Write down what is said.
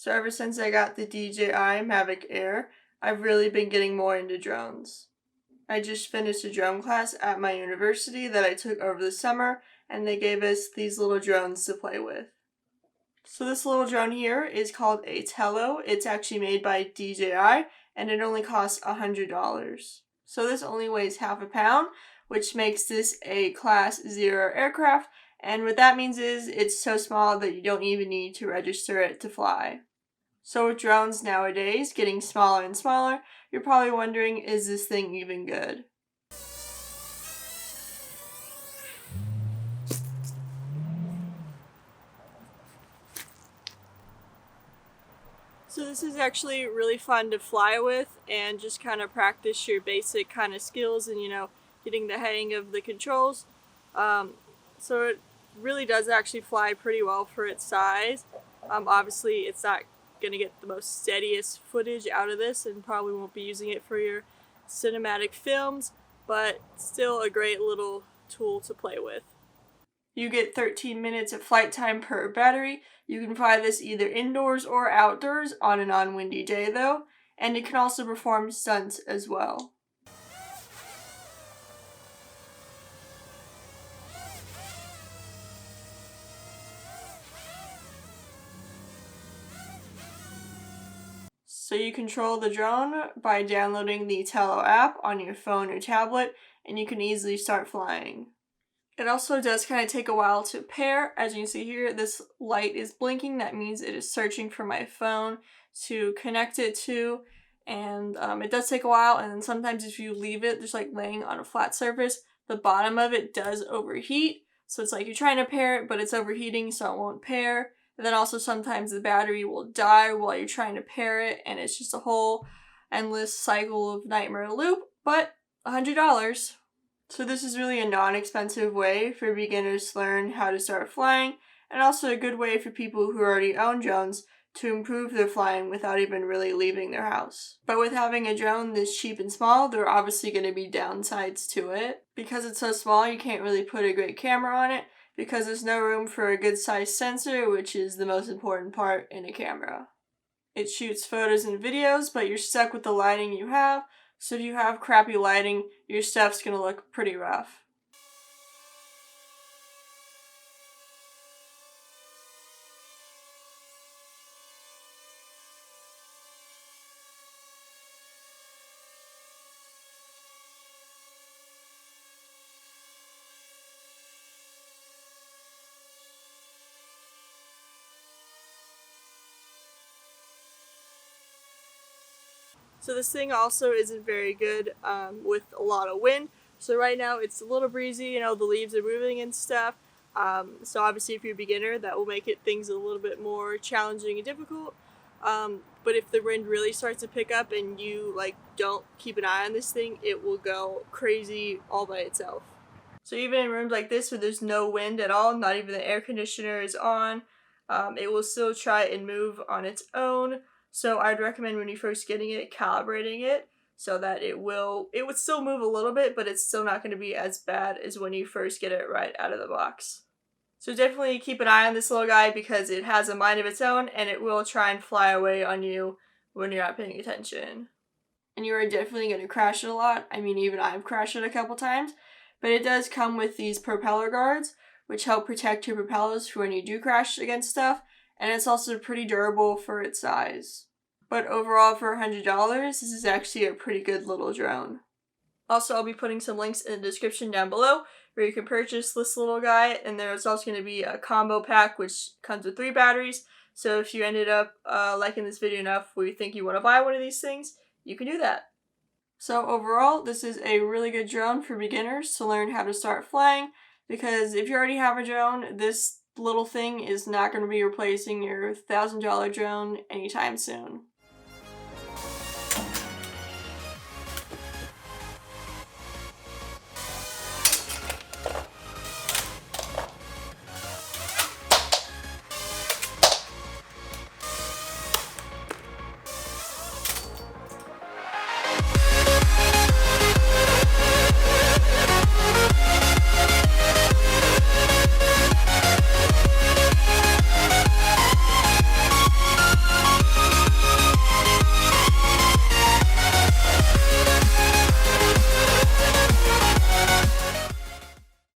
So ever since I got the DJI Mavic Air, I've really been getting more into drones. I just finished a drone class at my university that I took over the summer, and they gave us these little drones to play with. So this little drone here is called a Tello. It's actually made by DJI, and it only costs $100. So this only weighs half a pound, which makes this a Class 0 aircraft, and what that means is it's so small that you don't even need to register it to fly. So with drones nowadays getting smaller and smaller, you're probably wondering, is this thing even good? So this is actually really fun to fly with and just kind of practice your basic kind of skills and, getting the hang of the controls. So it really does actually fly pretty well for its size. Obviously it's not going to get the most steadiest footage out of this and probably won't be using it for your cinematic films, but still a great little tool to play with. You get 13 minutes of flight time per battery. You can fly this either indoors or outdoors on a non-windy day though, and it can also perform stunts as well. So you control the drone by downloading the Tello app on your phone or tablet, and you can easily start flying. It also does kind of take a while to pair. As you can see here, this light is blinking. That means it is searching for my phone to connect it to, and it does take a while, and then sometimes if you leave it just like laying on a flat surface, the bottom of it does overheat. So it's like you're trying to pair it, but it's overheating, so it won't pair. And then also sometimes the battery will die while you're trying to pair it, and it's just a whole endless cycle of nightmare loop, but $100. So this is really a non-expensive way for beginners to learn how to start flying, and also a good way for people who already own drones to improve their flying without even really leaving their house. But with having a drone this cheap and small, there are obviously going to be downsides to it. Because it's so small, you can't really put a great camera on it, because there's no room for a good sized sensor, which is the most important part in a camera. It shoots photos and videos, but you're stuck with the lighting you have, so if you have crappy lighting, your stuff's gonna look pretty rough. So this thing also isn't very good with a lot of wind. So right now it's a little breezy, the leaves are moving and stuff. So obviously if you're a beginner, that will make things a little bit more challenging and difficult. But if the wind really starts to pick up and you don't keep an eye on this thing, it will go crazy all by itself. So even in rooms like this where there's no wind at all, not even the air conditioner is on, it will still try and move on its own. So I'd recommend when you're first getting it, calibrating it so that it would still move a little bit, but it's still not going to be as bad as when you first get it right out of the box. So definitely keep an eye on this little guy because it has a mind of its own and it will try and fly away on you when you're not paying attention. And you are definitely going to crash it a lot. I mean, even I've crashed it a couple times, but it does come with these propeller guards, which help protect your propellers for when you do crash against stuff. And it's also pretty durable for its size. But overall, for $100, this is actually a pretty good little drone. Also, I'll be putting some links in the description down below where you can purchase this little guy, and there's also going to be a combo pack which comes with 3 batteries. So if you ended up liking this video enough where you think you want to buy one of these things, you can do that. So overall, this is a really good drone for beginners to learn how to start flying, because if you already have a drone, this little thing is not going to be replacing your $1,000 drone anytime soon.